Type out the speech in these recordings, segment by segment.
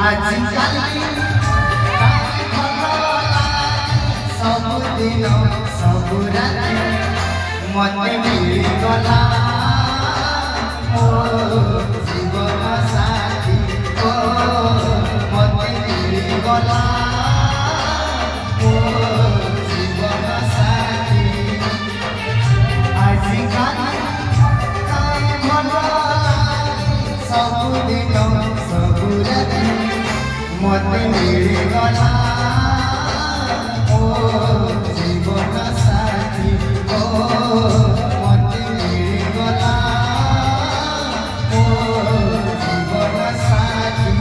आजिकाली सबुदिन सबु राति मते मिलिगला मो जीवन साथी ओ मते मिलिगला मो जीवन साथी आजिकाली सबुदिन सबु राति मते मिलिगला ओ जीवन साथी ओ मते मिलिगला ओ जीवन साथी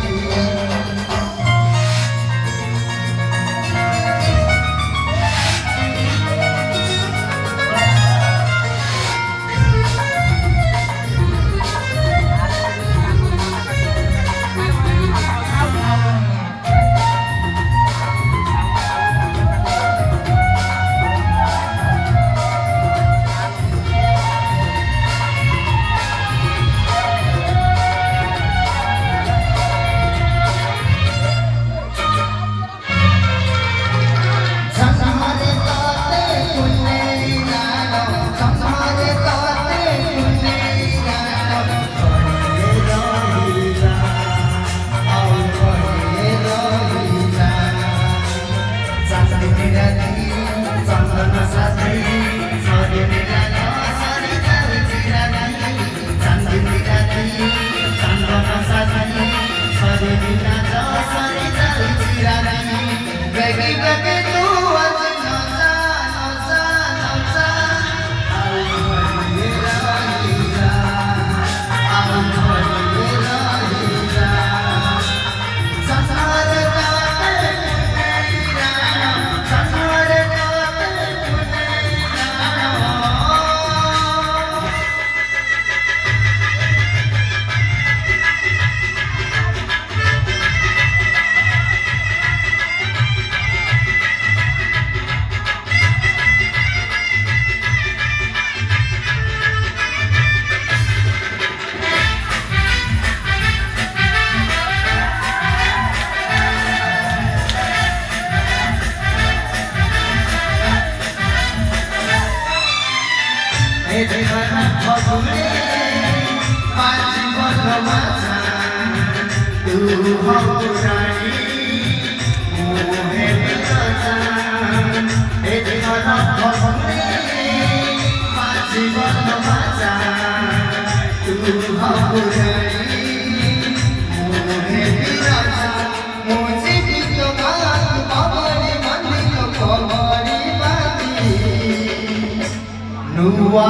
नुआ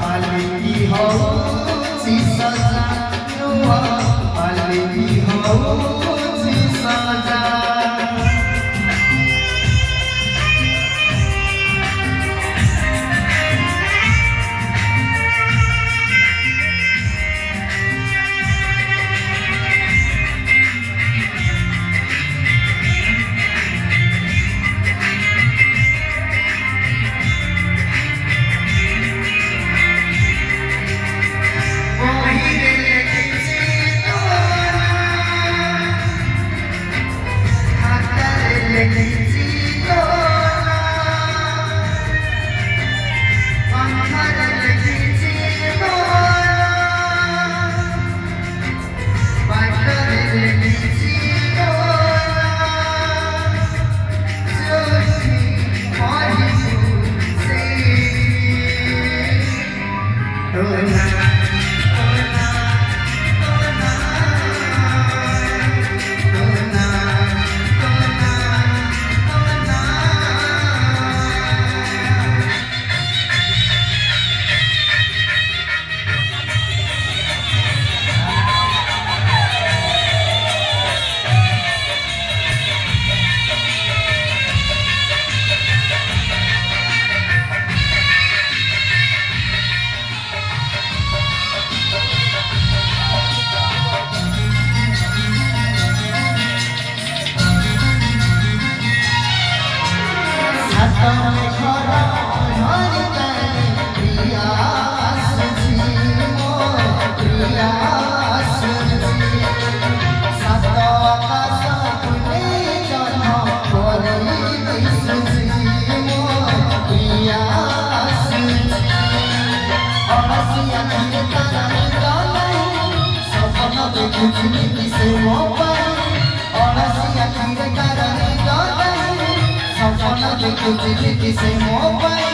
पालकी हो सी सजा नुआ पालकी हो सी सजा Sat बुझली किसे मोबाइल और सिया खीर करनी जाती सपना जो बुझली किसे मोबाइल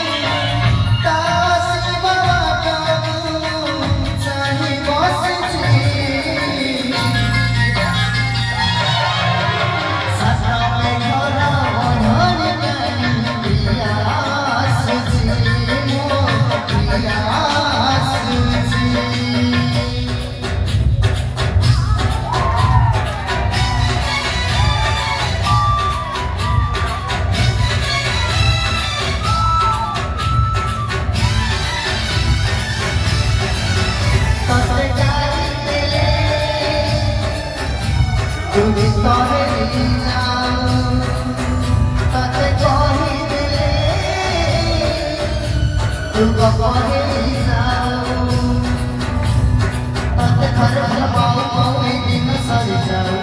তুমি তরে যাও তাতে কহি দিলে তুমি পরে যাও তাতে ঘর ভাল পাও পাও এই দিন সরি যাও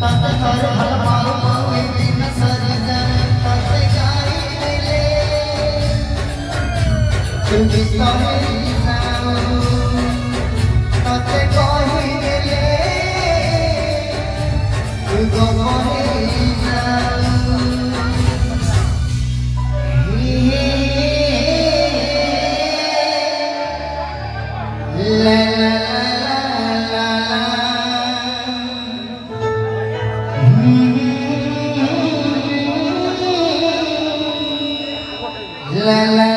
তাতে ঘর ভাল পাও পাও এই দিন সরি যাও তাতে গাই দিলে তুমি তরে যাও তাতে কহি দিলে la la